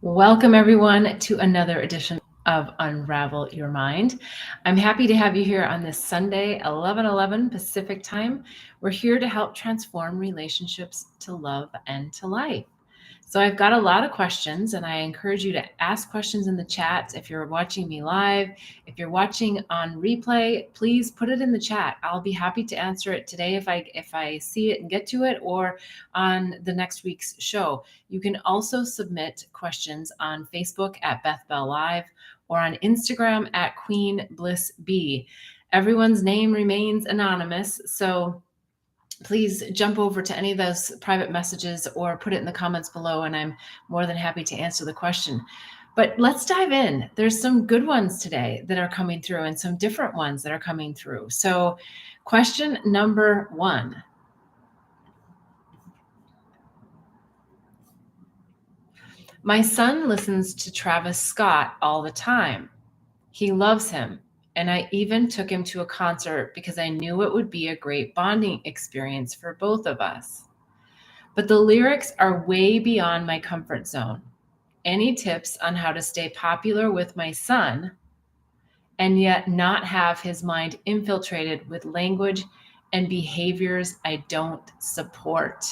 Welcome, everyone, to another edition of Unravel Your Mind. I'm happy to have you here on this Sunday, 11:11 Pacific time. We're here to help transform relationships to love and to life. So I've got a lot of questions, and I encourage you to ask questions in the chat. If you're watching me live, if you're watching on replay, please put it in the chat. I'll be happy to answer it today if I see it and get to it, or on the next week's show. You can also submit questions on Facebook at Beth Bell Live or on Instagram at Queen Bliss B. Everyone's name remains anonymous, so please jump over to any of those private messages or put it in the comments below, and I'm more than happy to answer the question. But let's dive in. There's some good ones today that are coming through and some different ones that are coming through. So question number 1. My son listens to Travis Scott all the time. He loves him, and I even took him to a concert because I knew it would be a great bonding experience for both of us. But the lyrics are way beyond my comfort zone. Any tips on how to stay popular with my son and yet not have his mind infiltrated with language and behaviors I don't support?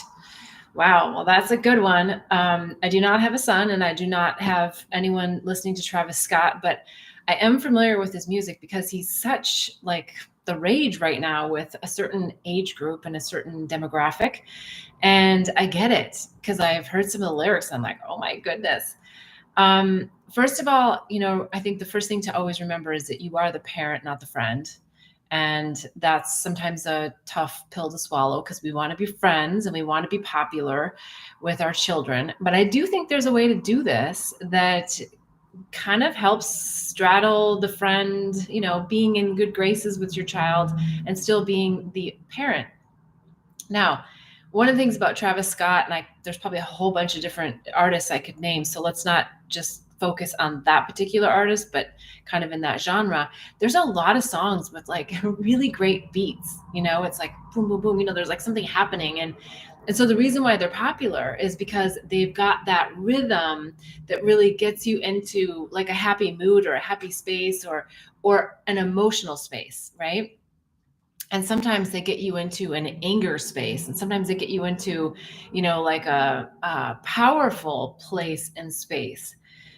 Wow, well, that's a good one. I do not have a son, and I do not have anyone listening to Travis Scott, but I am familiar with his music because he's such like the rage right now with a certain age group and a certain demographic. And I get it because I've heard some of the lyrics. And I'm like, oh my goodness. First of all, I think the first thing to always remember is that you are the parent, not the friend. And that's sometimes a tough pill to swallow because we want to be friends and we want to be popular with our children. But I do think there's a way to do this that kind of helps straddle the friend, being in good graces with your child and still being the parent. Now, one of the things about Travis Scott, and there's probably a whole bunch of different artists I could name, so let's not just focus on that particular artist, but kind of in that genre. There's a lot of songs with like really great beats, it's like boom, boom, boom, there's like something happening. And so the reason why they're popular is because they've got that rhythm that really gets you into like a happy mood or a happy space or an emotional space, right? And sometimes they get you into an anger space, and sometimes they get you into, like a powerful place and space.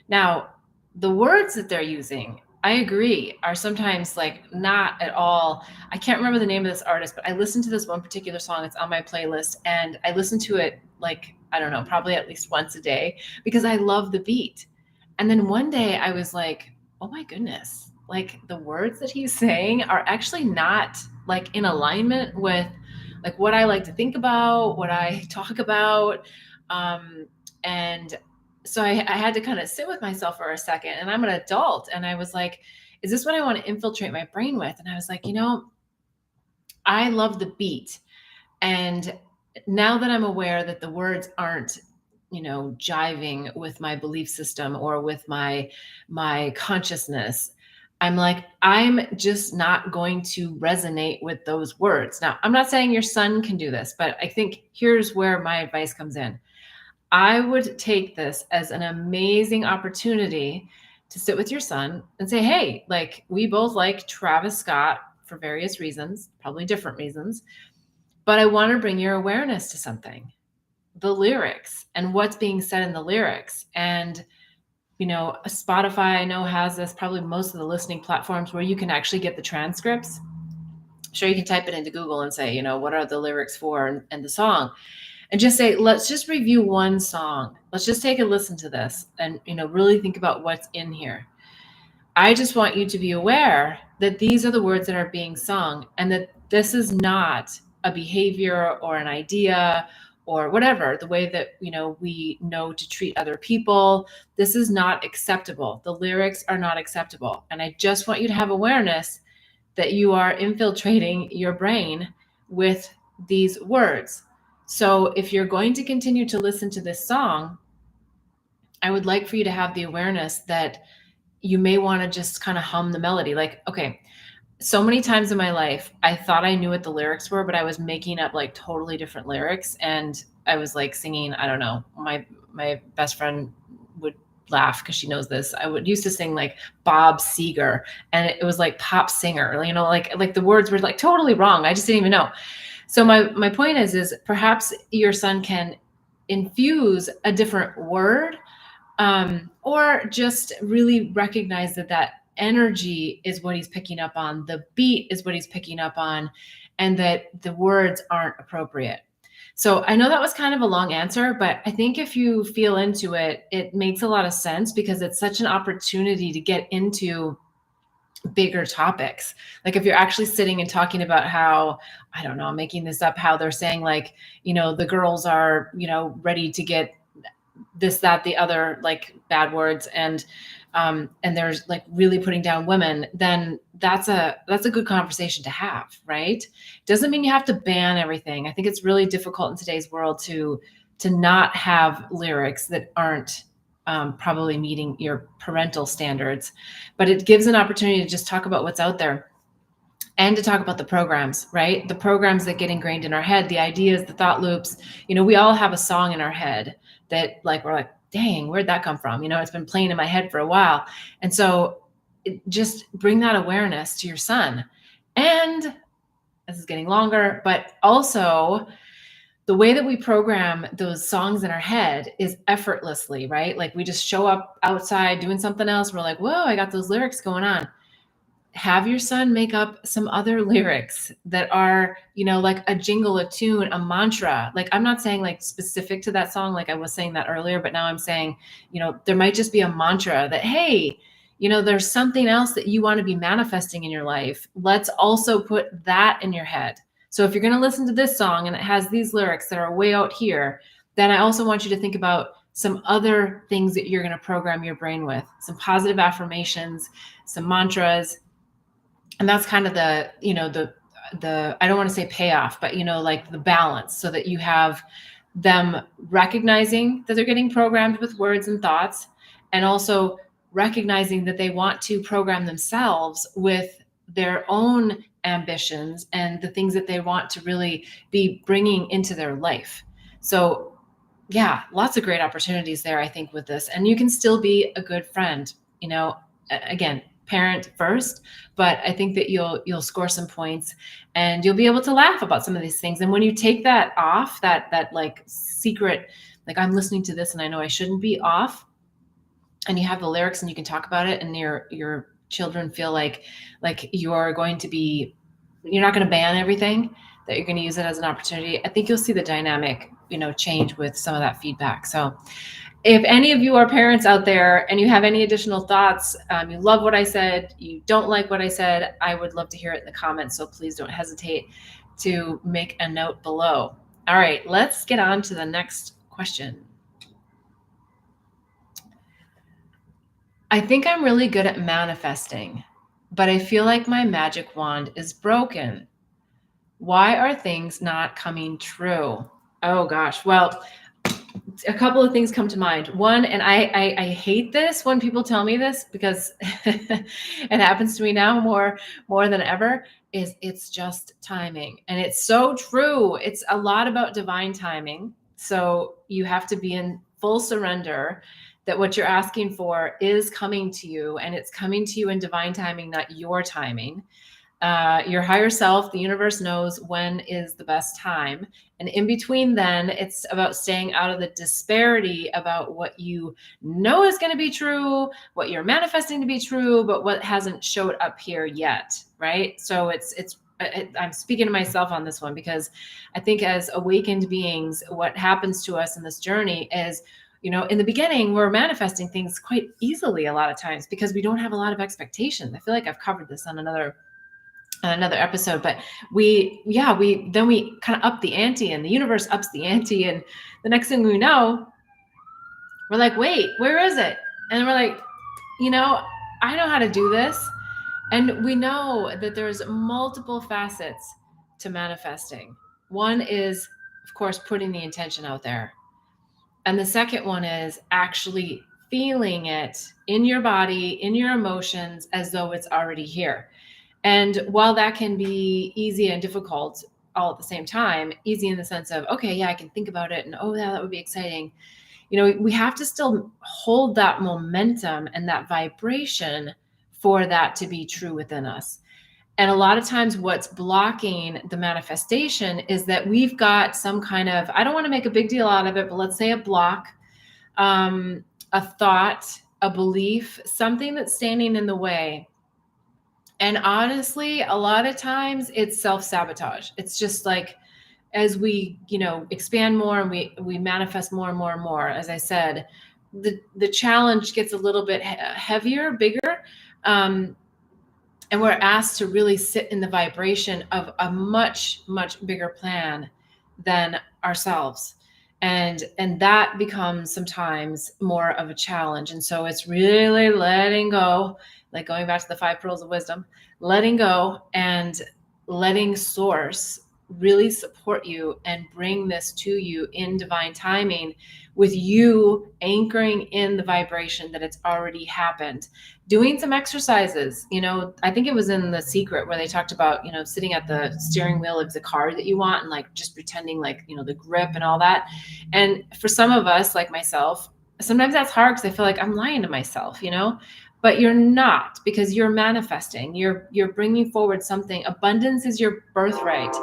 Now, the words that they're using, I agree, are sometimes like not at all. I can't remember the name of this artist, but I listened to this one particular song. It's on my playlist, and I listen to it like, I don't know, probably at least once a day because I love the beat. And then one day I was like, oh my goodness, like the words that he's saying are actually not like in alignment with like what I like to think about, what I talk about. And so I had to kind of sit with myself for a second, and I'm an adult. And I was like, is this what I want to infiltrate my brain with? And I was like, I love the beat. And now that I'm aware that the words aren't, jiving with my belief system or with my consciousness, I'm like, I'm just not going to resonate with those words. Now, I'm not saying your son can do this, but I think here's where my advice comes in. I would take this as an amazing opportunity to sit with your son and say, hey, like we both like Travis Scott for various reasons, probably different reasons, but I want to bring your awareness to something, the lyrics and what's being said in the lyrics. And Spotify, I know, has this, probably most of the listening platforms where you can actually get the transcripts. Sure, you can type it into Google and say, what are the lyrics for and the song, and just say, let's just review one song. Let's just take a listen to this and, really think about what's in here. I just want you to be aware that these are the words that are being sung and that this is not a behavior or an idea or whatever, the way that, we know to treat other people. This is not acceptable. The lyrics are not acceptable. And I just want you to have awareness that you are infiltrating your brain with these words. So if you're going to continue to listen to this song, I would like for you to have the awareness that you may want to just kind of hum the melody. Like, okay, so many times in my life, I thought I knew what the lyrics were, but I was making up like totally different lyrics. And I was like singing, I don't know, my best friend would laugh because she knows this. I would used to sing like Bob Seger, and it was like pop singer, you know, like the words were like totally wrong. I just didn't even know. So my point is perhaps your son can infuse a different word, or just really recognize that energy is what he's picking up on, the beat is what he's picking up on, and that the words aren't appropriate. So I know that was kind of a long answer, but I think if you feel into it, it makes a lot of sense because it's such an opportunity to get into bigger topics. Like if you're actually sitting and talking about how, I don't know, I'm making this up, how they're saying like, you know, the girls are, you know, ready to get this, that, the other, like bad words, and there's like really putting down women, then that's a good conversation to have, right? Doesn't mean you have to ban everything. I think it's really difficult in today's world to not have lyrics that aren't probably meeting your parental standards, but it gives an opportunity to just talk about what's out there and to talk about the programs, right? The programs that get ingrained in our head, the ideas, the thought loops. You know, we all have a song in our head that like, we're like, dang, where'd that come from? You know, it's been playing in my head for a while. And so just bring that awareness to your son. And this is getting longer, but also the way that we program those songs in our head is effortlessly, right? Like we just show up outside doing something else. We're like, whoa, I got those lyrics going on. Have your son make up some other lyrics that are, you know, like a jingle, a tune, a mantra. Like I'm not saying like specific to that song, like I was saying that earlier, but now I'm saying, you know, there might just be a mantra that, hey, you know, there's something else that you want to be manifesting in your life. Let's also put that in your head. So if you're going to listen to this song and it has these lyrics that are way out here, then I also want you to think about some other things that you're going to program your brain with, some positive affirmations, some mantras. And that's kind of the, you know, the, I don't want to say payoff, but, you know, like the balance, so that you have them recognizing that they're getting programmed with words and thoughts, and also recognizing that they want to program themselves with their own ambitions and the things that they want to really be bringing into their life. So yeah, lots of great opportunities there, I think, with this. And you can still be a good friend, you know, again, parent first, but I think that you'll score some points and you'll be able to laugh about some of these things. And when you take that off, that like secret, like I'm listening to this and I know I shouldn't be off, and you have the lyrics and you can talk about it, and your children feel like you're going to be, you're not going to ban everything, that you're going to use it as an opportunity. I think you'll see the dynamic, you know, change with some of that feedback. So if any of you are parents out there and you have any additional thoughts, you love what I said, you don't like what I said, I would love to hear it in the comments. So please don't hesitate to make a note below. All right, let's get on to the next question. I think I'm really good at manifesting, but I feel like my magic wand is broken. Why are things not coming true? Oh gosh. Well, a couple of things come to mind. One, and I hate this when people tell me this, because it happens to me now more than ever, is it's just timing. And it's so true. It's a lot about divine timing. So you have to be in full surrender that what you're asking for is coming to you, and it's coming to you in divine timing, not your timing. Your higher self, the universe, knows when is the best time. And in between then, it's about staying out of the disparity about what you know is going to be true, what you're manifesting to be true, but what hasn't showed up here yet, right? So I'm speaking to myself on this one, because I think as awakened beings, what happens to us in this journey is, you know, in the beginning, we're manifesting things quite easily a lot of times because we don't have a lot of expectation. I feel like I've covered this on another episode, but we kind of up the ante, and the universe ups the ante, and the next thing we know, we're like, wait, where is it? And we're like, you know, I know how to do this. And we know that there's multiple facets to manifesting. One is, of course, putting the intention out there. And the second one is actually feeling it in your body, in your emotions, as though it's already here. And while that can be easy and difficult all at the same time, easy in the sense of, okay, yeah, I can think about it, and oh, yeah, that would be exciting. we have to still hold that momentum and that vibration for that to be true within us. And a lot of times what's blocking the manifestation is that we've got some kind of, I don't want to make a big deal out of it, but let's say a block, a thought, a belief, something that's standing in the way. And honestly, a lot of times it's self-sabotage. It's just like, as we, expand more and we manifest more and more and more, as I said, the challenge gets a little bit heavier, bigger. And we're asked to really sit in the vibration of a much, much bigger plan than ourselves. And that becomes sometimes more of a challenge. And so it's really letting go, like going back to the 5 pearls of wisdom, letting go and letting source really support you and bring this to you in divine timing, with you anchoring in the vibration that it's already happened. Doing some exercises, I think it was in The Secret where they talked about, sitting at the steering wheel of the car that you want and like just pretending like, the grip and all that. And for some of us, like myself, sometimes that's hard because I feel like I'm lying to myself, but you're not, because you're manifesting, you're bringing forward something. Abundance is your birthright.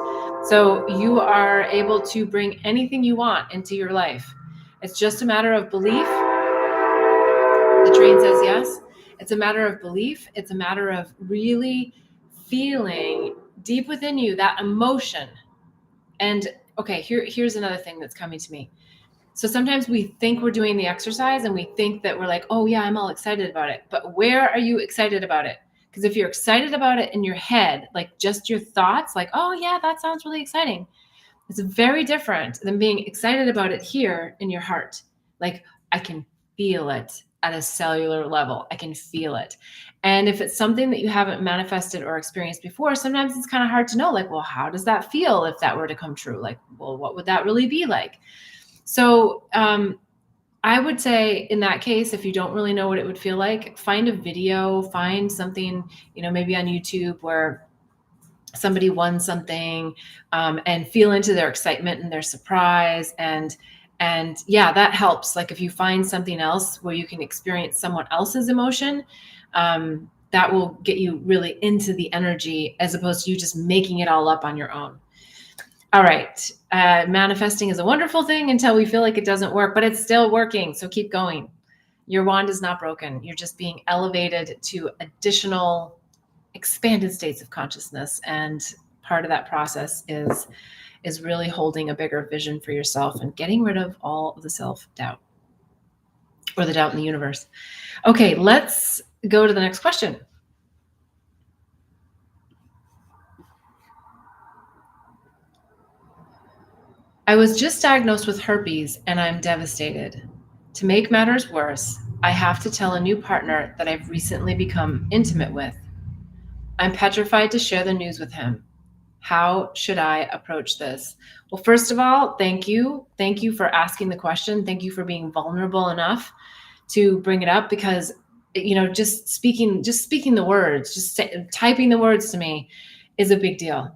So you are able to bring anything you want into your life. It's just a matter of belief. The train says yes. It's a matter of belief. It's a matter of really feeling deep within you that emotion. And okay, here's another thing that's coming to me. So sometimes we think we're doing the exercise and we think that we're like, oh yeah, I'm all excited about it. But where are you excited about it? Because if you're excited about it in your head, like just your thoughts, like, oh yeah, that sounds really exciting. It's very different than being excited about it here in your heart. Like, I can feel it at a cellular level. I can feel it. And if it's something that you haven't manifested or experienced before, sometimes it's kind of hard to know, like, well, how does that feel if that were to come true? Like, well, what would that really be like? So I would say in that case, if you don't really know what it would feel like, find a video, find something, maybe on YouTube where somebody won something, and feel into their excitement and their surprise. And yeah, that helps. Like if you find something else where you can experience someone else's emotion, that will get you really into the energy as opposed to you just making it all up on your own. All right. Manifesting is a wonderful thing until we feel like it doesn't work, but it's still working. So keep going. Your wand is not broken. You're just being elevated to additional expanded states of consciousness. And part of that process is really holding a bigger vision for yourself and getting rid of all of the self-doubt or the doubt in the universe. Okay, let's go to the next question. I was just diagnosed with herpes and I'm devastated. To make matters worse, I have to tell a new partner that I've recently become intimate with. I'm petrified to share the news with him. How should I approach this? Well, first of all, thank you. Thank you for asking the question. Thank you for being vulnerable enough to bring it up, because, just speaking the words, typing the words to me is a big deal.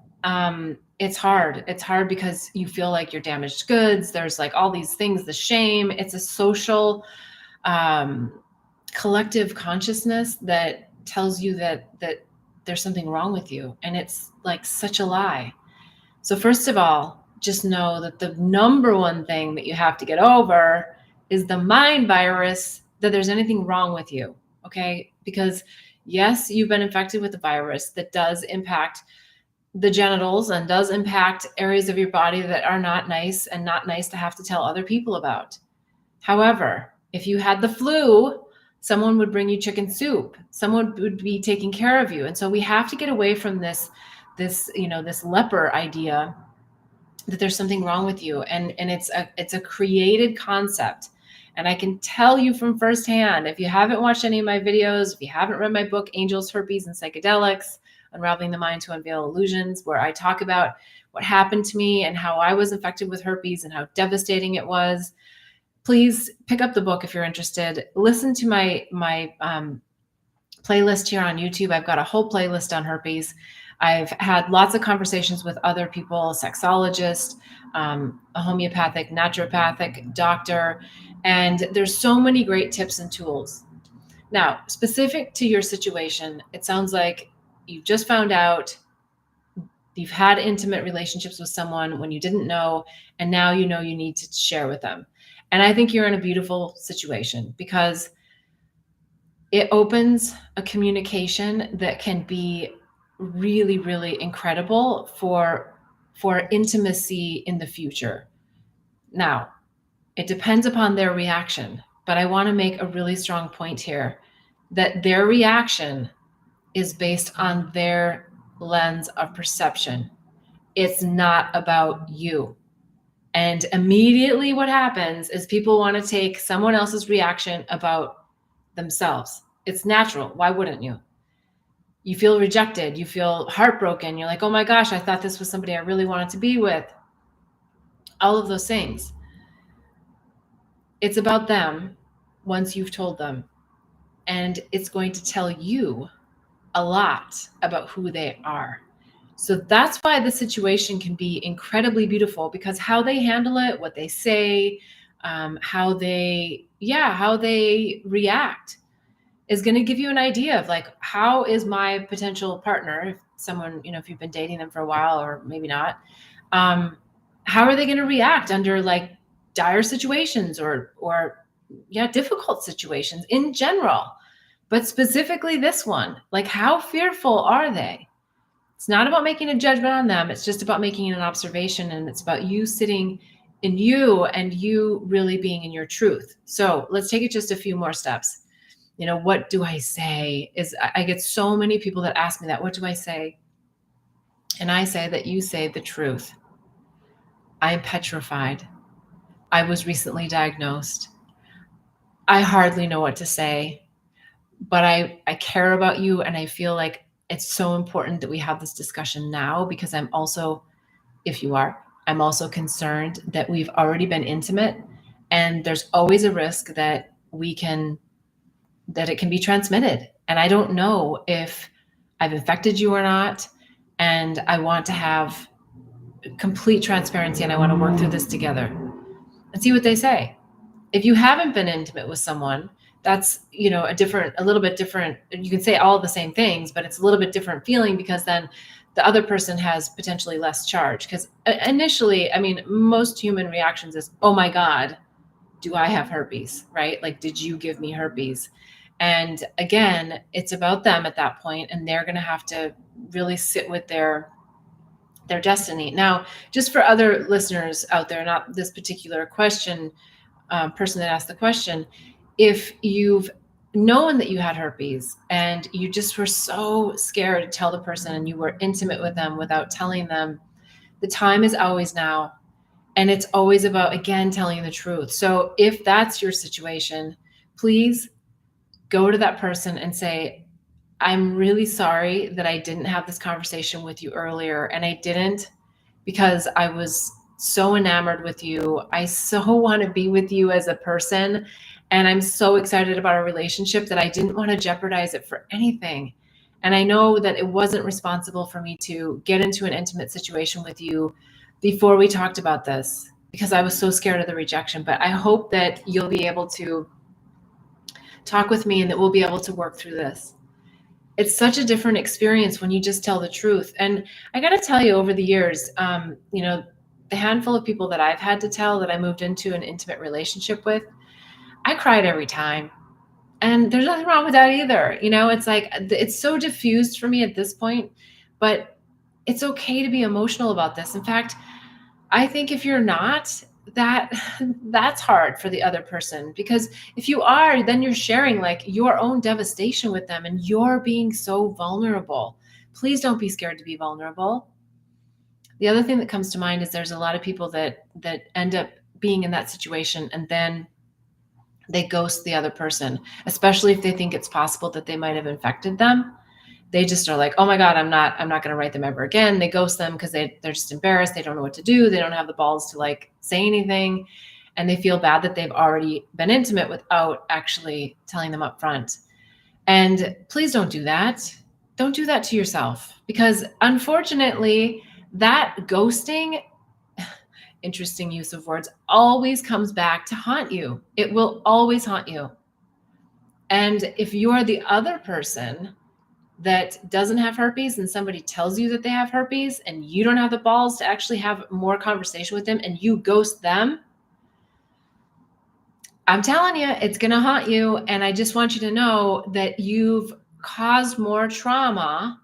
It's hard. It's hard because you feel like you're damaged goods. There's like all these things, the shame. It's a social, collective consciousness that tells you that there's something wrong with you. And it's like such a lie. So first of all, just know that the number one thing that you have to get over is the mind virus that there's anything wrong with you. Okay. Because yes, you've been infected with a virus that does impact the genitals and does impact areas of your body that are not nice and not nice to have to tell other people about. However, if you had the flu, someone would bring you chicken soup. Someone would be taking care of you. And so we have to get away from this leper idea that there's something wrong with you. And it's a created concept. And I can tell you from firsthand, if you haven't watched any of my videos, if you haven't read my book, Angels, Herpes, and Psychedelics, Unraveling the Mind to Unveil Illusions, where I talk about what happened to me and how I was infected with herpes and how devastating it was, please pick up the book if you're interested. Listen to my playlist here on YouTube. I've got a whole playlist on herpes. I've had lots of conversations with other people, sexologists, a homeopathic, naturopathic doctor, and there's so many great tips and tools. Now, specific to your situation, it sounds like you just found out, you've had intimate relationships with someone when you didn't know, and now you know you need to share with them. And I think you're in a beautiful situation because it opens a communication that can be really, really incredible for intimacy in the future. Now, it depends upon their reaction, but I want to make a really strong point here that their reaction is based on their lens of perception. It's not about you. And immediately what happens is people want to take someone else's reaction about themselves. It's natural. Why wouldn't you? You feel rejected. You feel heartbroken. You're like, oh my gosh, I thought this was somebody I really wanted to be with. All of those things. It's about them once you've told them. And it's going to tell you a lot about who they are. So that's why the situation can be incredibly beautiful, because how they handle it, what they say, how they react is going to give you an idea of like, how is my potential partner, if someone, if you've been dating them for a while or maybe not, how are they going to react under like dire situations or difficult situations in general, but specifically this one, like how fearful are they? It's not about making a judgment on them. It's just about making an observation, and it's about you sitting in you and you really being in your truth. So let's take it just a few more steps. What do I say? I get so many people that ask me that. What do I say? And I say that you say the truth. I am petrified. I was recently diagnosed. I hardly know what to say, but I care about you, and I feel like it's so important that we have this discussion now, because I'm also concerned that we've already been intimate, and there's always a risk that it can be transmitted. And I don't know if I've infected you or not. And I want to have complete transparency, and I want to work through this together and see what they say. If you haven't been intimate with someone, that's, a little bit different. You can say all the same things, but it's a little bit different feeling, because then the other person has potentially less charge. Because initially, most human reactions is, oh my God, do I have herpes, right? Like, did you give me herpes? And again, it's about them at that point, and they're going to have to really sit with their destiny. Now, just for other listeners out there, not this particular person that asked the question, if you've known that you had herpes and you just were so scared to tell the person and you were intimate with them without telling them, the time is always now. And it's always about, again, telling the truth. So if that's your situation, please go to that person and say, I'm really sorry that I didn't have this conversation with you earlier. And I didn't because I was so enamored with you. I so want to be with you as a person. And I'm so excited about our relationship that I didn't want to jeopardize it for anything. And I know that it wasn't responsible for me to get into an intimate situation with you before we talked about this, because I was so scared of the rejection. But I hope that you'll be able to talk with me and that we'll be able to work through this. It's such a different experience when you just tell the truth. And I got to tell you, over the years, the handful of people that I've had to tell that I moved into an intimate relationship with, I cried every time. And there's nothing wrong with that either. It's like, it's so diffused for me at this point, but it's okay to be emotional about this. In fact, I think if you're not, that's hard for the other person, because if you are, then you're sharing like your own devastation with them, and you're being so vulnerable. Please don't be scared to be vulnerable. The other thing that comes to mind is there's a lot of people that end up being in that situation, and then they ghost the other person, especially if they think it's possible that they might have infected them. They just are like, oh my God, I'm not going to write them ever again. They ghost them because they're just embarrassed. They don't know what to do. They don't have the balls to like say anything. And they feel bad that they've already been intimate without actually telling them up front. And please don't do that. don't do that to yourself, because unfortunately, that ghosting, interesting use of words, always comes back to haunt you. It will always haunt you. And if you are the other person that doesn't have herpes and somebody tells you that they have herpes and you don't have the balls to actually have more conversation with them and you ghost them, I'm telling you, it's going to haunt you. And I just want you to know that you've caused more trauma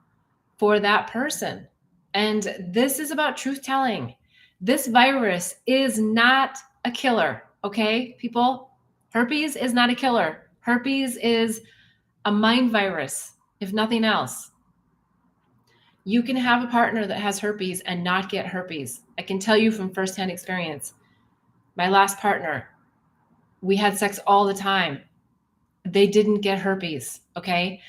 for that person. And this is about truth telling. This virus is not a killer, okay, people? Herpes is not a killer. Herpes is a mind virus, if nothing else. You can have a partner that has herpes and not get herpes. I can tell you from firsthand experience. My last partner, we had sex all the time. They didn't get herpes, okay?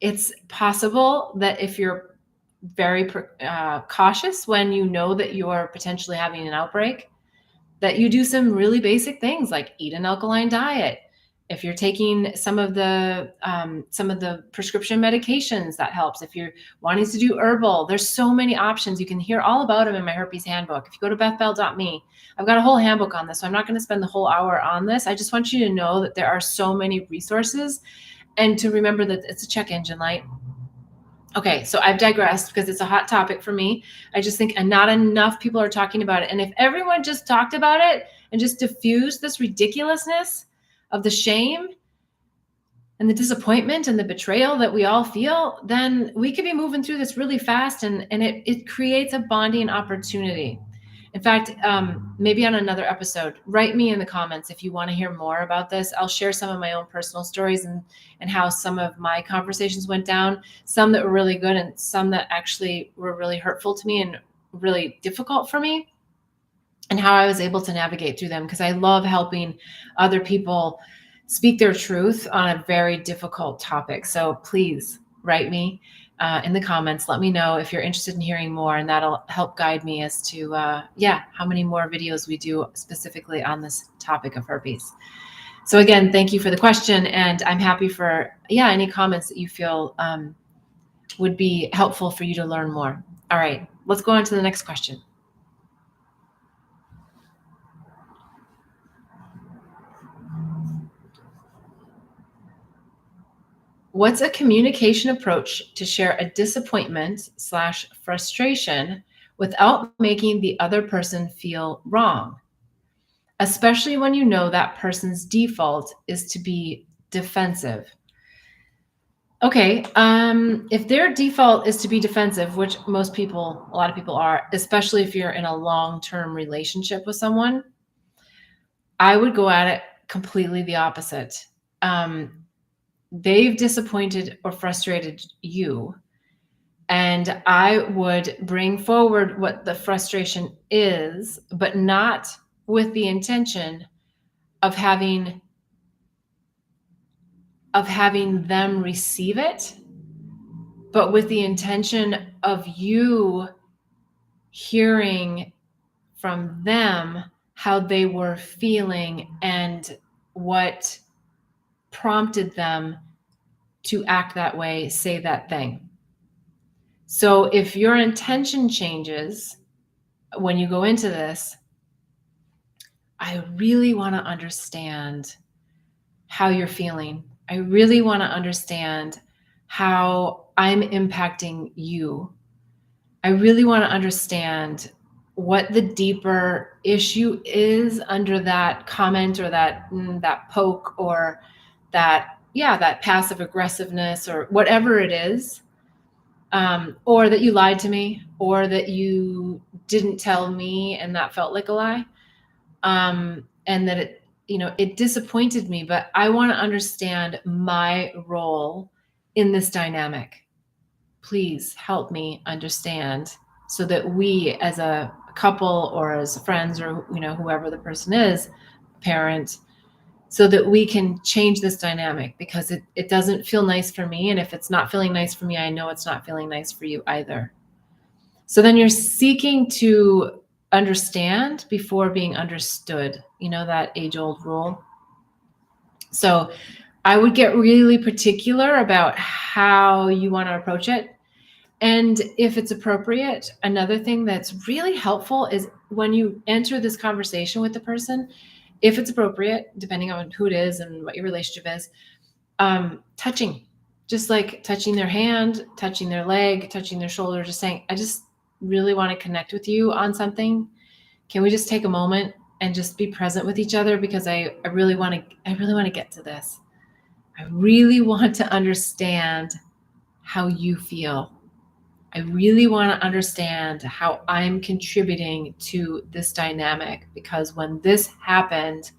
It's possible that if you're very cautious when you know that you're potentially having an outbreak, that you do some really basic things like eat an alkaline diet. If you're taking some of the prescription medications, that helps. If you're wanting to do herbal, there's so many options. You can hear all about them in my herpes handbook. If you go to bethbell.me, I've got a whole handbook on this. So I'm not going to spend the whole hour on this. I just want you to know that there are so many resources, and to remember that it's a check engine light. Okay, so I've digressed because it's a hot topic for me. I just think not enough people are talking about it. And if everyone just talked about it and just diffused this ridiculousness of the shame and the disappointment and the betrayal that we all feel, then we could be moving through this really fast, and it creates a bonding opportunity. In fact, maybe on another episode, write me in the comments if you want to hear more about this. I'll share some of my own personal stories and how some of my conversations went down, some that were really good and some that actually were really hurtful to me and really difficult for me, and how I was able to navigate through them, because I love helping other people speak their truth on a very difficult topic. So please write me in the comments. Let me know if you're interested in hearing more, and that'll help guide me as to, how many more videos we do specifically on this topic of herpes. So again, thank you for the question, and I'm happy for, any comments that you feel would be helpful for you to learn more. All right, let's go on to the next question. What's a communication approach to share a disappointment/frustration without making the other person feel wrong, especially when you know that person's default is to be defensive? Okay, if their default is to be defensive, which a lot of people are, especially if you're in a long-term relationship with someone, I would go at it completely the opposite. They've disappointed or frustrated you, and I would bring forward what the frustration is, but not with the intention of having them receive it, but with the intention of you hearing from them how they were feeling and what prompted them to act that way, say that thing. So if your intention changes when you go into this, I really want to understand how you're feeling. I really want to understand how I'm impacting you. I really want to understand what the deeper issue is under that comment or that poke or that passive aggressiveness or whatever it is, or that you lied to me, or that you didn't tell me and that felt like a lie, and that it disappointed me. But I want to understand my role in this dynamic. Please help me understand, so that we as a couple or as friends or whoever the person is, parent, so that we can change this dynamic, because it doesn't feel nice for me. And if it's not feeling nice for me, I know it's not feeling nice for you either. So then you're seeking to understand before being understood, that age-old rule. So I would get really particular about how you want to approach it. And if it's appropriate, another thing that's really helpful is when you enter this conversation with the person, if it's appropriate, depending on who it is and what your relationship is, touching, just like touching their hand, touching their leg, touching their shoulder, just saying, I just really want to connect with you on something. Can we just take a moment and just be present with each other? Because I really want to get to this. I really want to understand how you feel. I really want to understand how I'm contributing to this dynamic, because when this happened,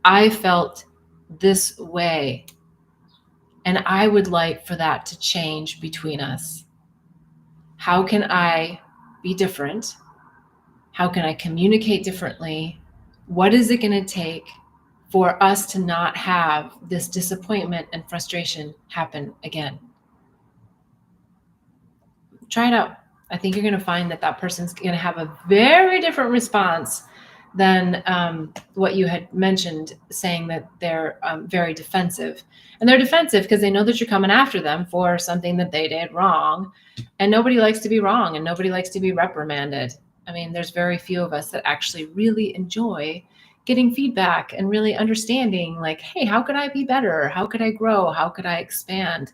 I felt this way. And I would like for that to change between us. How can I be different? How can I communicate differently? What is it going to take for us to not have this disappointment and frustration happen again? Try it out. I think you're going to find that that person's going to have a very different response than what you had mentioned, saying that they're very defensive. And they're defensive because they know that you're coming after them for something that they did wrong. And nobody likes to be wrong, and nobody likes to be reprimanded. I mean, there's very few of us that actually really enjoy getting feedback and really understanding, like, hey, how could I be better? How could I grow? How could I expand?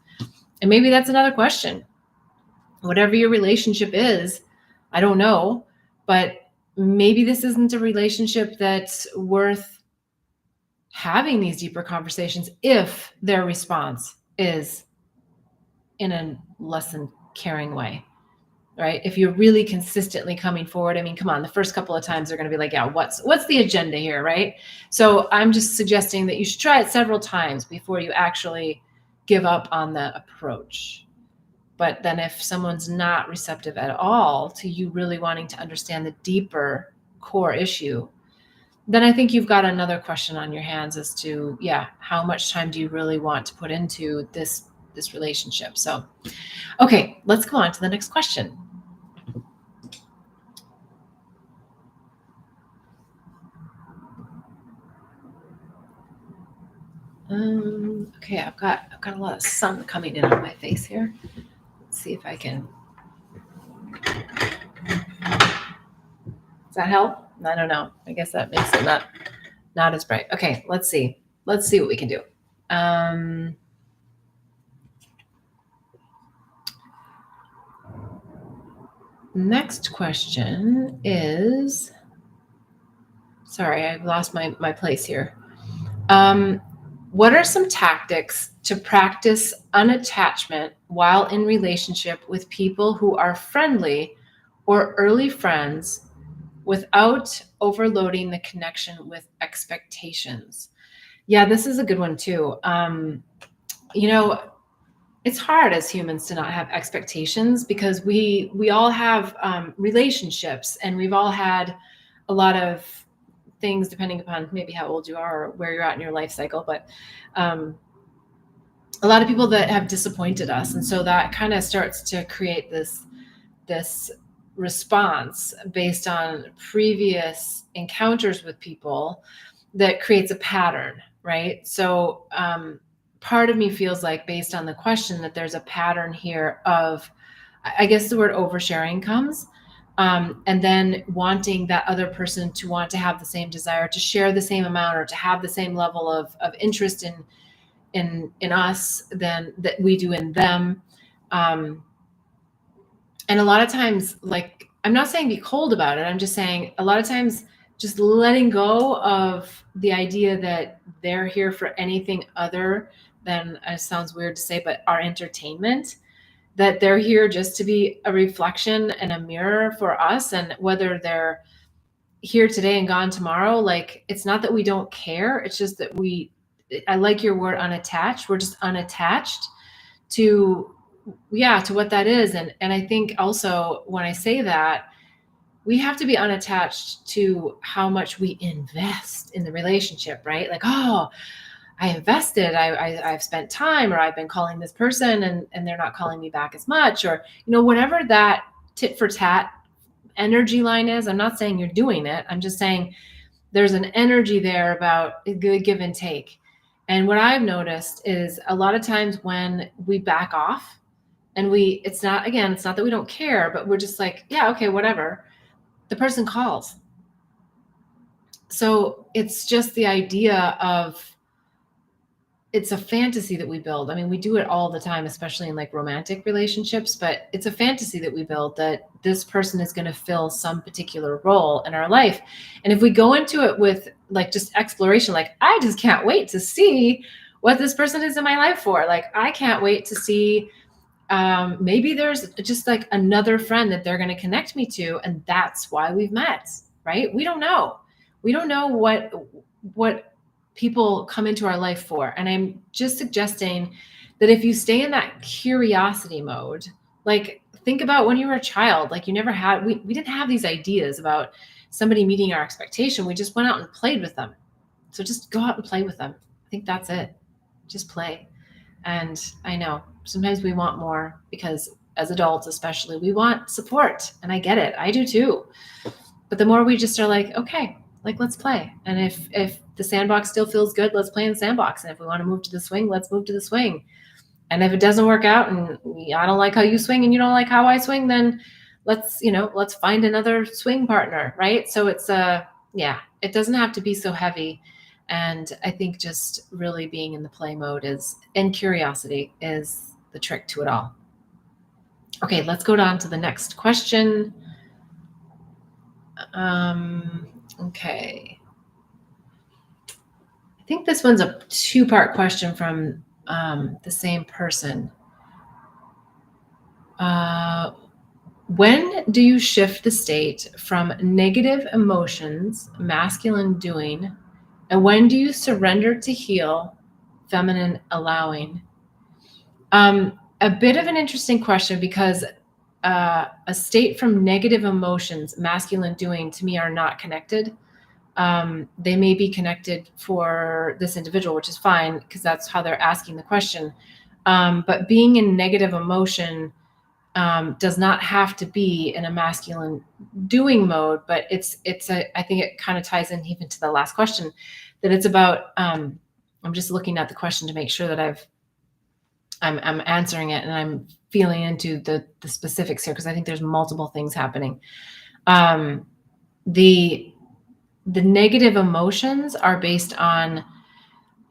And maybe that's another question. Whatever your relationship is, I don't know, but maybe this isn't a relationship that's worth having these deeper conversations if their response is in a less than caring way, right? If you're really consistently coming forward, I mean, come on, the first couple of times they're going to be like, yeah, what's the agenda here, right? So I'm just suggesting that you should try it several times before you actually give up on the approach. But then if someone's not receptive at all to you really wanting to understand the deeper core issue, then I think you've got another question on your hands as to, yeah, how much time do you really want to put into this relationship? So, okay, let's go on to the next question. Okay, I've got a lot of sun coming in on my face here. Let's see if I can. Does that help? I don't know. I guess that makes it not as bright. Okay, let's see. Let's see what we can do. Next question is, sorry, I've lost my place here. What are some tactics to practice unattachment while in relationship with people who are friendly or early friends without overloading the connection with expectations? Yeah, this is a good one too. It's hard as humans to not have expectations, because we all have relationships, and we've all had a lot of things, depending upon maybe how old you are or where you're at in your life cycle, but a lot of people that have disappointed us. And so that kind of starts to create this response based on previous encounters with people that creates a pattern, right? So part of me feels like, based on the question, that there's a pattern here of, I guess the word oversharing comes, and then wanting that other person to want to have the same desire, to share the same amount, or to have the same level of interest in us than that we do in them. And a lot of times, like, I'm not saying be cold about it. I'm just saying a lot of times just letting go of the idea that they're here for anything other than, it sounds weird to say, but our entertainment, that they're here just to be a reflection and a mirror for us. And whether they're here today and gone tomorrow, like, it's not that we don't care. It's just that I like your word unattached. We're just unattached to what that is. And I think also, when I say that, we have to be unattached to how much we invest in the relationship, right? Like, oh, I invested, I've spent time, or I've been calling this person and they're not calling me back as much, or, whatever that tit for tat energy line is. I'm not saying you're doing it. I'm just saying there's an energy there about a good give and take. And what I've noticed is a lot of times when we back off and it's not that we don't care, but we're just like, yeah, okay, whatever. The person calls. So it's just the idea of, it's a fantasy that we build. I mean, we do it all the time, especially in like romantic relationships, but it's a fantasy that we build that this person is going to fill some particular role in our life. And if we go into it with like just exploration, like, I just can't wait to see what this person is in my life for. Like, I can't wait to see, maybe there's just like another friend that they're going to connect me to. And that's why we've met, right? We don't know. We don't know what people come into our life for. And I'm just suggesting that if you stay in that curiosity mode, like think about when you were a child, like you never had, we didn't have these ideas about somebody meeting our expectation. We just went out and played with them. So just go out and play with them. I think that's it. Just play. And I know sometimes we want more because as adults, especially, we want support. And I get it. I do too. But the more we just are like, okay, like, let's play. And if the sandbox still feels good, let's play in the sandbox. And if we want to move to the swing, let's move to the swing. And if it doesn't work out and I don't like how you swing and you don't like how I swing, then let's find another swing partner, right? So it's it doesn't have to be so heavy. And I think just really being in the play mode and curiosity is the trick to it all. Okay, let's go on to the next question. Okay. I think this one's a 2-part question from the same person. When do you shift the state from negative emotions, masculine doing, and when do you surrender to heal, feminine allowing? A bit of an interesting question because a state from negative emotions, masculine doing, to me are not connected. They may be connected for this individual, which is fine because that's how they're asking the question. But being in negative emotion does not have to be in a masculine doing mode, but I think it kind of ties in even to the last question, that it's about, I'm just looking at the question to make sure that I'm answering it and I'm feeling into the specifics here, because I think there's multiple things happening. The negative emotions are based on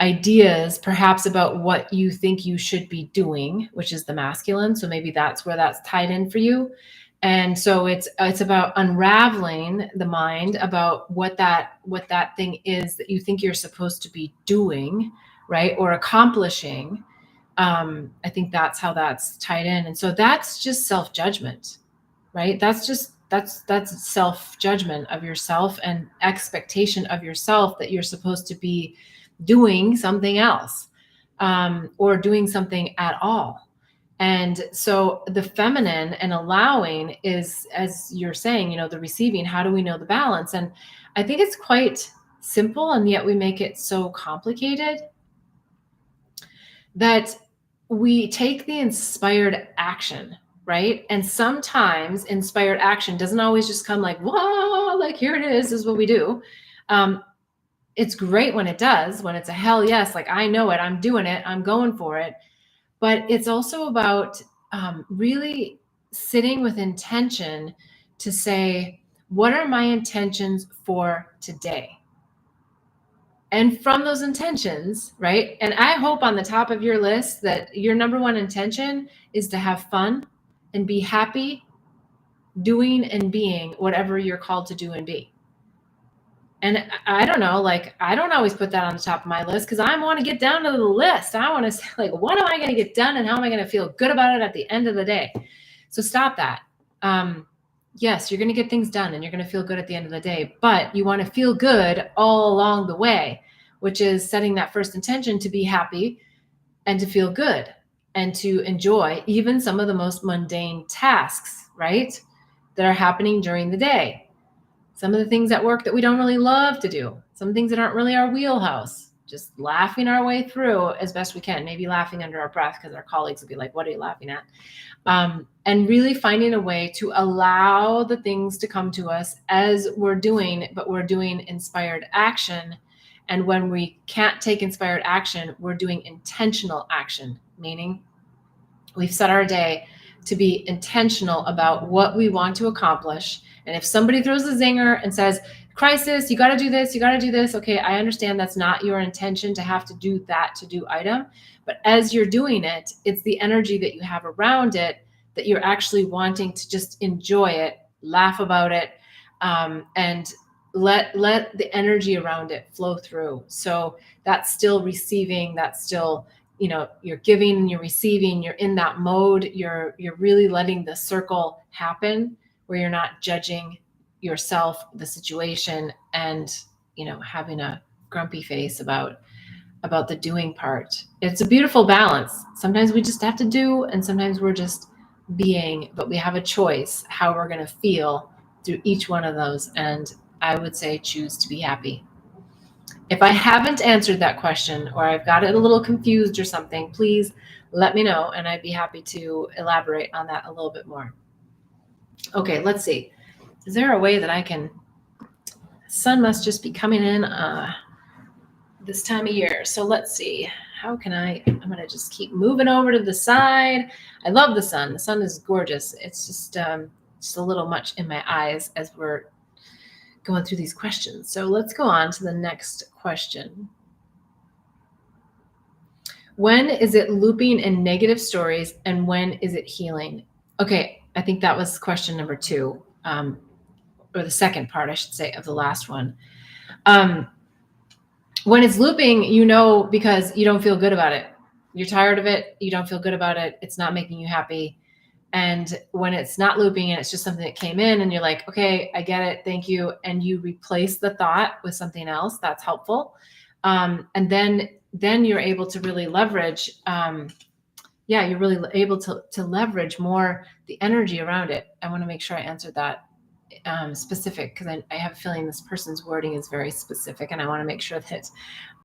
ideas perhaps about what you think you should be doing, which is the masculine. So maybe that's where that's tied in for you. And so it's about unraveling the mind about what that thing is that you think you're supposed to be doing, right? Or accomplishing. I think that's how that's tied in. And so that's just self-judgment, right? That's self-judgment of yourself and expectation of yourself that you're supposed to be doing something else, or doing something at all. And so the feminine and allowing is, as you're saying, the receiving. How do we know the balance? And I think it's quite simple, and yet we make it so complicated that we take the inspired action, right? And sometimes inspired action doesn't always just come like, whoa, like here it is what we do. It's great when it does, when it's a hell yes, like I know it, I'm doing it, I'm going for it. But it's also about really sitting with intention to say, what are my intentions for today? And from those intentions, right? And I hope on the top of your list that your number one intention is to have fun and be happy doing and being whatever you're called to do and be. And I don't know, like, I don't always put that on the top of my list because I want to get down to the list. I want to say, like, what am I going to get done and how am I going to feel good about it at the end of the day? So stop that. Yes, you're going to get things done and you're going to feel good at the end of the day, but you want to feel good all along the way, which is setting that first intention to be happy and to feel good and to enjoy even some of the most mundane tasks, right? That are happening during the day. Some of the things at work that we don't really love to do, some things that aren't really our wheelhouse, just laughing our way through as best we can, maybe laughing under our breath because our colleagues will be like, what are you laughing at? And really finding a way to allow the things to come to us as we're doing, but we're doing inspired action And when we can't take inspired action, we're doing intentional action, meaning we've set our day to be intentional about what we want to accomplish. And if somebody throws a zinger and says, crisis, you got to do this, you got to do this. Okay, I understand that's not your intention to have to do that to-do item. But as you're doing it, it's the energy that you have around it that you're actually wanting to just enjoy it, laugh about it, and let the energy around it flow through. So that's still receiving, that's still, you're giving and you're receiving, you're in that mode, you're really letting the circle happen where you're not judging yourself, the situation, and having a grumpy face about the doing part. It's a beautiful balance. Sometimes we just have to do, and sometimes we're just being, but we have a choice how we're going to feel through each one of those. And I would say choose to be happy. If I haven't answered that question, or I've got it a little confused or something, please let me know, and I'd be happy to elaborate on that a little bit more. Okay, let's see. Is there a way that I can, sun must just be coming in this time of year. So let's see, how can I'm going to just keep moving over to the side. I love the sun. The sun is gorgeous. It's just a little much in my eyes as we're going through these questions. So let's go on to the next question. When is it looping in negative stories, and when is it healing? Okay, I think that was question number 2, or the second part, I should say, of the last one. When it's looping, because you don't feel good about it. You're tired of it. You don't feel good about it. It's not making you happy. And when it's not looping and it's just something that came in and you're like, okay, I get it. Thank you. And you replace the thought with something else, that's helpful. And then you're able to really leverage. You're really able to leverage more the energy around it. I want to make sure I answered that specific, because I have a feeling this person's wording is very specific, and I want to make sure that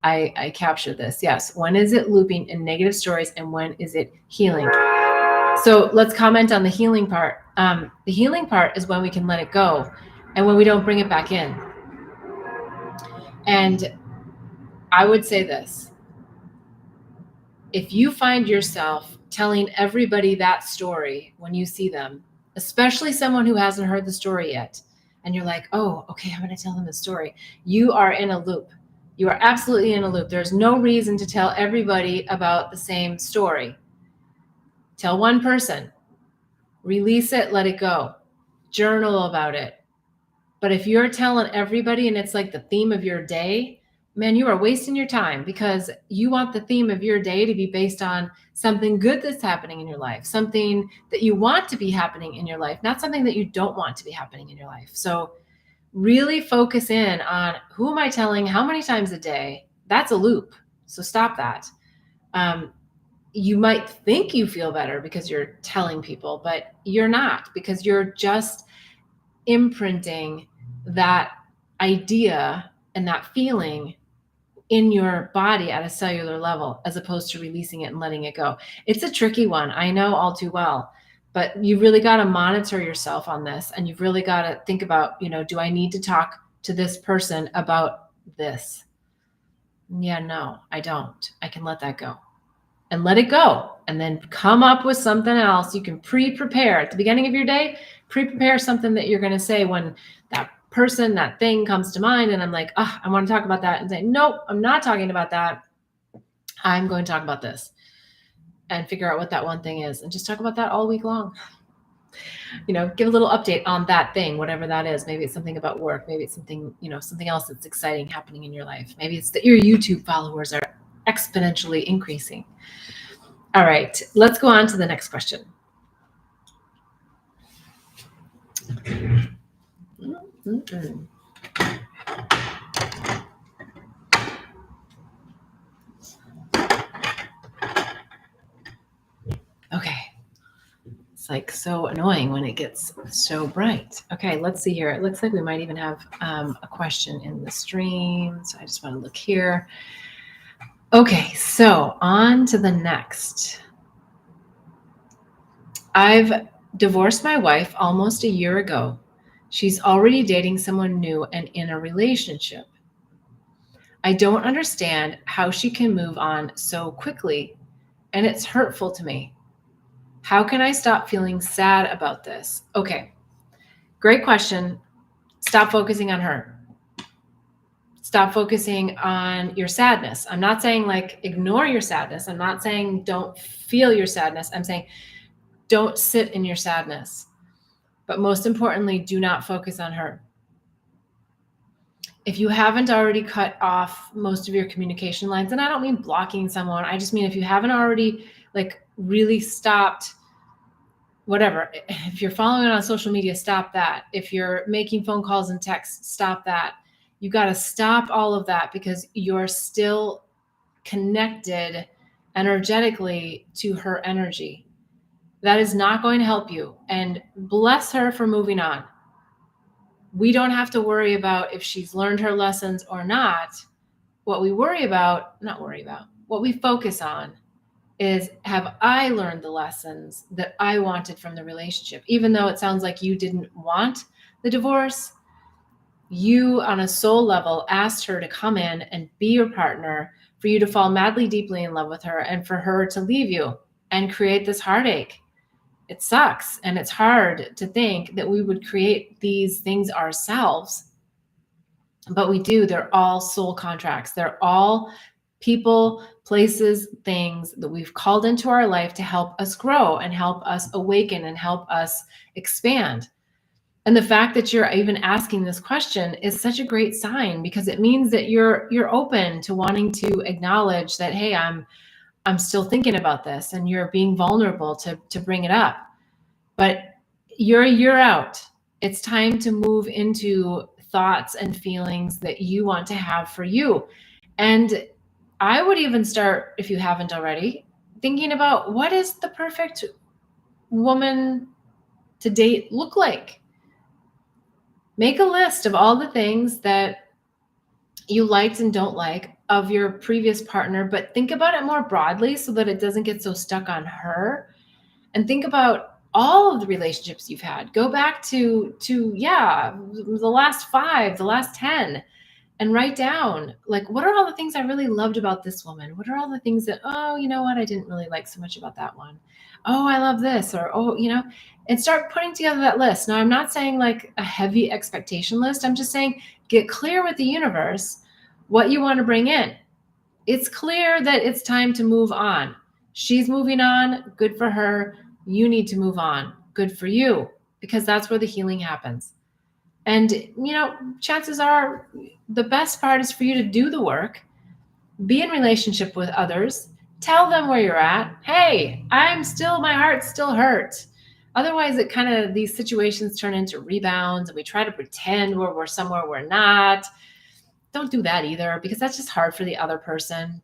I capture this. Yes. When is it looping in negative stories, and when is it healing? So let's comment on the healing part. The healing part is when we can let it go and when we don't bring it back in. And I would say this: if you find yourself telling everybody that story when you see them, especially someone who hasn't heard the story yet, and you're like, oh, okay, I'm going to tell them the story, you are in a loop. You are absolutely in a loop. There's no reason to tell everybody about the same story. Tell one person, release it, let it go, journal about it. But if you're telling everybody and it's like the theme of your day, man, you are wasting your time, because you want the theme of your day to be based on something good that's happening in your life, something that you want to be happening in your life, not something that you don't want to be happening in your life. So really focus in on, who am I telling, how many times a day? That's a loop. So stop that. You might think you feel better because you're telling people, but you're not, because you're just imprinting that idea and that feeling in your body at a cellular level, as opposed to releasing it and letting it go. It's a tricky one, I know all too well, but you really got to monitor yourself on this, and you've really got to think about, do I need to talk to this person about this? Yeah, no, I don't. I can let that go. And let it go, and then come up with something else. You can pre-prepare at the beginning of your day, pre-prepare something that you're going to say when that person, that thing comes to mind. And I'm like, I want to talk about that, and say, nope, I'm not talking about that. I'm going to talk about this, and figure out what that one thing is, and just talk about that all week long. Give a little update on that thing, whatever that is. Maybe it's something about work. Maybe it's something, something else that's exciting happening in your life. Maybe it's that your YouTube followers are exponentially increasing. All right, let's go on to the next question. Okay. It's like so annoying when it gets so bright. Okay, let's see here. It looks like we might even have a question in the stream. So I just want to look here. Okay, so on to the next. I've divorced my wife almost a year ago. She's already dating someone new and in a relationship. I don't understand how she can move on so quickly, and it's hurtful to me. How can I stop feeling sad about this? Okay, great question. Stop focusing on her. Stop focusing on your sadness. I'm not saying like ignore your sadness. I'm not saying don't feel your sadness. I'm saying don't sit in your sadness. But most importantly, do not focus on her. If you haven't already cut off most of your communication lines, and I don't mean blocking someone, I just mean if you haven't already like really stopped whatever, if you're following it on social media, stop that. If you're making phone calls and texts, stop that. You got to stop all of that because you're still connected energetically to her energy. That is not going to help you. And bless her for moving on. We don't have to worry about if she's learned her lessons or not. What we what we focus on is, have I learned the lessons that I wanted from the relationship? Even though it sounds like you didn't want the divorce, you on a soul level asked her to come in and be your partner, for you to fall madly, deeply in love with her, and for her to leave you and create this heartache. It sucks. And it's hard to think that we would create these things ourselves, but we do. They're all soul contracts. They're all people, places, things that we've called into our life to help us grow and help us awaken and help us expand. And the fact that you're even asking this question is such a great sign, because it means that you're open to wanting to acknowledge that, hey, I'm still thinking about this, and you're being vulnerable to bring it up. But you're a year out. It's time to move into thoughts and feelings that you want to have for you. And I would even start, if you haven't already, thinking about, what is the perfect woman to date look like? Make a list of all the things that you liked and don't like of your previous partner, but think about it more broadly so that it doesn't get so stuck on her. And think about all of the relationships you've had. Go back to the last 5, the last 10, and write down, like, what are all the things I really loved about this woman? What are all the things that, oh, you know what, I didn't really like so much about that one. Oh, I love this, or, oh, and start putting together that list. Now, I'm not saying like a heavy expectation list. I'm just saying, get clear with the universe what you want to bring in. It's clear that it's time to move on. She's moving on. Good for her. You need to move on. Good for you, because that's where the healing happens. And, chances are the best part is for you to do the work, be in relationship with others, tell them where you're at. Hey, my heart still hurts. Otherwise, these situations turn into rebounds, and we try to pretend we're somewhere we're not. Don't do that either, because that's just hard for the other person.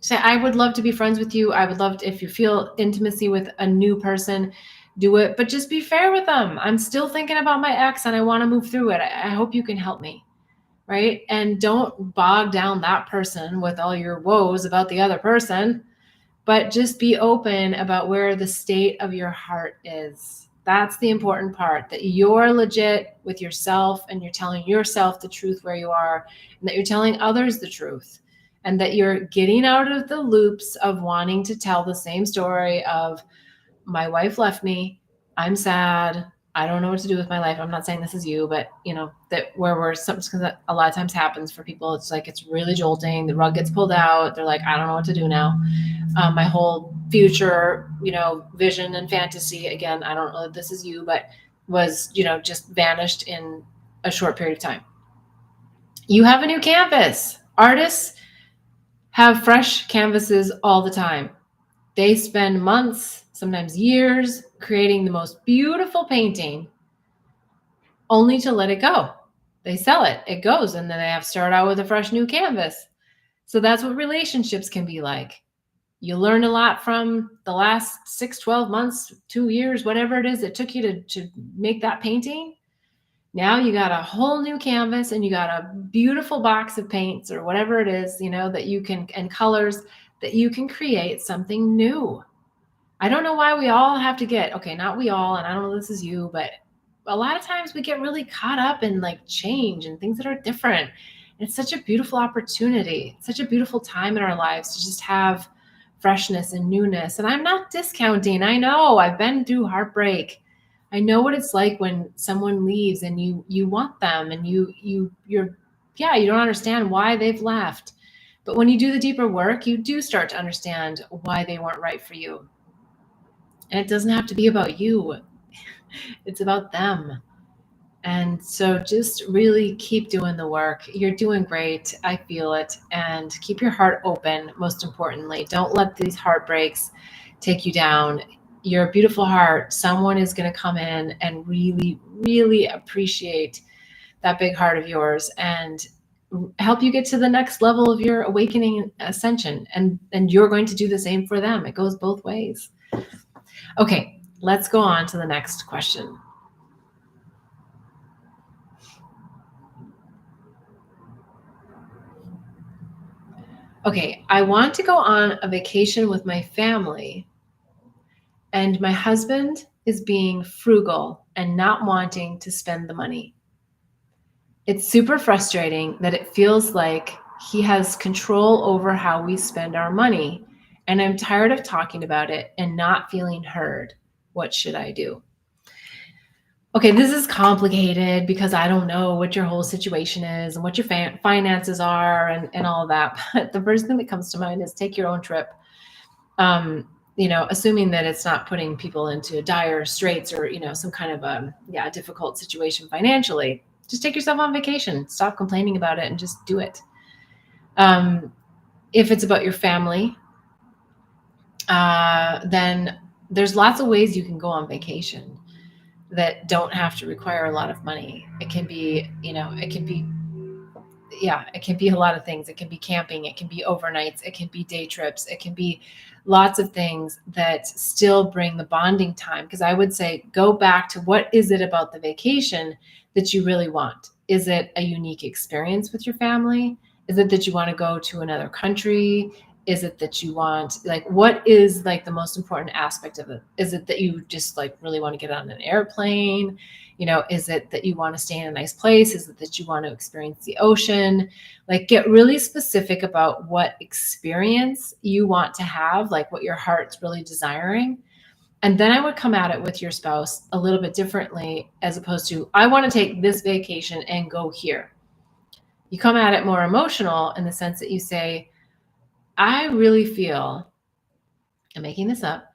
Say, I would love to be friends with you. I would love to, if you feel intimacy with a new person, do it, but just be fair with them. I'm still thinking about my ex and I want to move through it. I hope you can help me. Right? And don't bog down that person with all your woes about the other person, but just be open about where the state of your heart is. That's the important part, that you're legit with yourself and you're telling yourself the truth where you are, and that you're telling others the truth, and that you're getting out of the loops of wanting to tell the same story of, my wife left me, I'm sad, I don't know what to do with my life. I'm not saying this is you, but that where something that a lot of times happens for people, it's like, it's really jolting. The rug gets pulled out. They're like, I don't know what to do now. My whole future, vision and fantasy, again, I don't know if this is you, but was, just vanished in a short period of time. You have a new canvas. Artists have fresh canvases all the time. They spend months, sometimes years, creating the most beautiful painting, only to let it go. They sell it, it goes, and then they have to start out with a fresh new canvas. So that's what relationships can be like. You learn a lot from the last 6, 12 months, 2 years, whatever it is it took you to make that painting. Now you got a whole new canvas, and you got a beautiful box of paints or whatever it is, that you can, and colors, that you can create something new. I don't know why we all have to get, okay, not we all, and I don't know if this is you, but a lot of times we get really caught up in like change and things that are different. It's such a beautiful opportunity, such a beautiful time in our lives to just have freshness and newness. And I'm not discounting. I know I've been through heartbreak. I know what it's like when someone leaves and you want them and you're yeah, you don't understand why they've left. But when you do the deeper work, you do start to understand why they weren't right for you. And it doesn't have to be about you. It's about them. And so just really keep doing the work. You're doing great. I feel it. And keep your heart open, most importantly. Don't let these heartbreaks take you down. You're a beautiful heart. Someone is going to come in and really, really appreciate that big heart of yours and help you get to the next level of your awakening and ascension. And you're going to do the same for them. It goes both ways. Okay, let's go on to the next question. Okay, I want to go on a vacation with my family, and my husband is being frugal and not wanting to spend the money. It's super frustrating that it feels like he has control over how we spend our money, and I'm tired of talking about it and not feeling heard. What should I do? Okay, this is complicated because I don't know what your whole situation is and what your finances are and all of that. But the first thing that comes to mind is take your own trip. Assuming that it's not putting people into dire straits or, some kind of a difficult situation financially, just take yourself on vacation. Stop complaining about it and just do it. If it's about your family, then there's lots of ways you can go on vacation that don't have to require a lot of money. It can be a lot of things. It can be camping, it can be overnights, it can be day trips, it can be lots of things that still bring the bonding time. Because I would say go back to what is it about the vacation that you really want? Is it a unique experience with your family? Is it that you want to go to another country? Is it that you want, what is the most important aspect of it? Is it that you just really want to get on an airplane? Is it that you want to stay in a nice place? Is it that you want to experience the ocean? Get really specific about what experience you want to have, what your heart's really desiring. And then I would come at it with your spouse a little bit differently, as opposed to, I want to take this vacation and go here. You come at it more emotional in the sense that you say, I really feel, I'm making this up,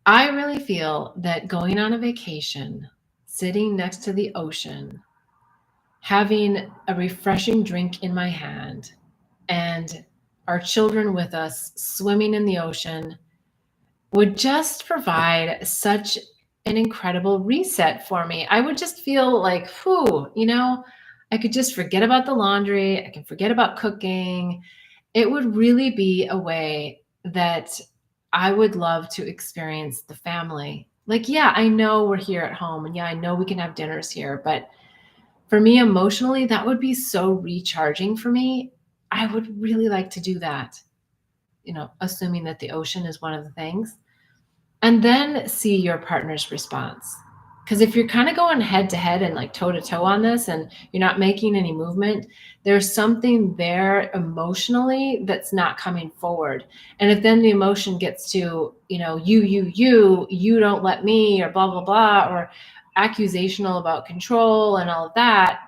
I really feel that going on a vacation, sitting next to the ocean, having a refreshing drink in my hand, and our children with us swimming in the ocean would just provide such an incredible reset for me. I would just feel like, whew, I could just forget about the laundry. I can forget about cooking. It would really be a way that I would love to experience the family. Yeah, I know we're here at home, and yeah, I know we can have dinners here, but for me emotionally, that would be so recharging for me. I would really like to do that, assuming that the ocean is one of the things. And then see your partner's response. Because if you're kind of going head to head and toe to toe on this and you're not making any movement, there's something there emotionally that's not coming forward. And if then the emotion gets to, you don't let me, or blah, blah, blah, or accusational about control and all of that,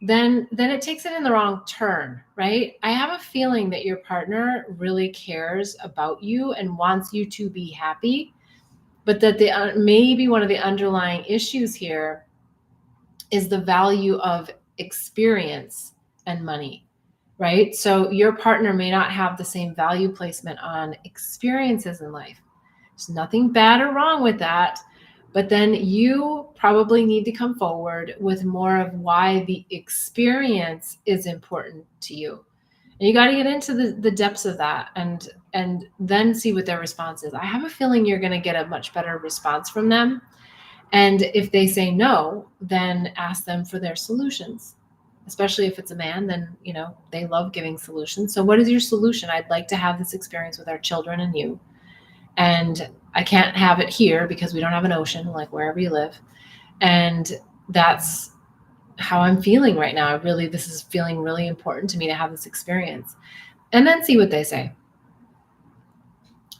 then it takes it in the wrong turn, right? I have a feeling that your partner really cares about you and wants you to be happy, but that maybe one of the underlying issues here is the value of experience and money, right? So your partner may not have the same value placement on experiences in life. There's nothing bad or wrong with that, but then you probably need to come forward with more of why the experience is important to you. And you got to get into the depths of that and then see what their response is. I have a feeling you're going to get a much better response from them. And if they say no, then ask them for their solutions. Especially if it's a man, then, they love giving solutions. So what is your solution? I'd like to have this experience with our children and you. And I can't have it here because we don't have an ocean, wherever you live. And that's how I'm feeling right now. This is feeling really important to me to have this experience. And then see what they say.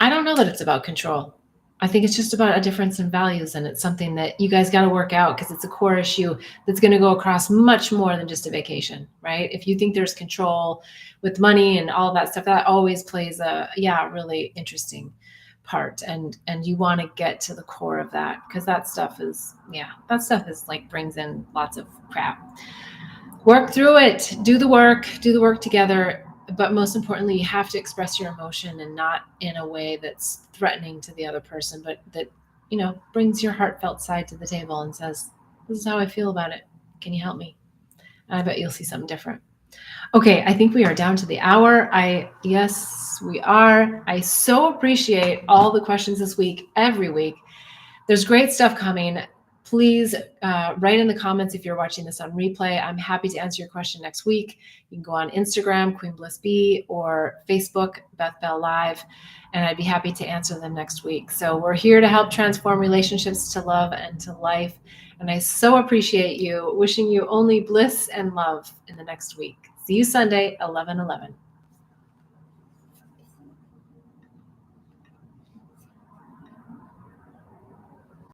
I don't know that it's about control. I think it's just about a difference in values, and it's something that you guys got to work out because it's a core issue that's going to go across much more than just a vacation, right? If you think there's control with money and all of that stuff, that always plays a really interesting part, and you want to get to the core of that, because that stuff is like brings in lots of crap. Work through it, do the work together. But most importantly, you have to express your emotion, and not in a way that's threatening to the other person, but that, brings your heartfelt side to the table and says, this is how I feel about it. Can you help me? And I bet you'll see something different. Okay, I think we are down to the hour. Yes, we are. I so appreciate all the questions this week, every week. There's great stuff coming. Please write in the comments if you're watching this on replay. I'm happy to answer your question next week. You can go on Instagram, Queen Bliss B, or Facebook, Beth Bell Live, and I'd be happy to answer them next week. So we're here to help transform relationships to love and to life. And I so appreciate you. Wishing you only bliss and love in the next week. See you Sunday, 11/11.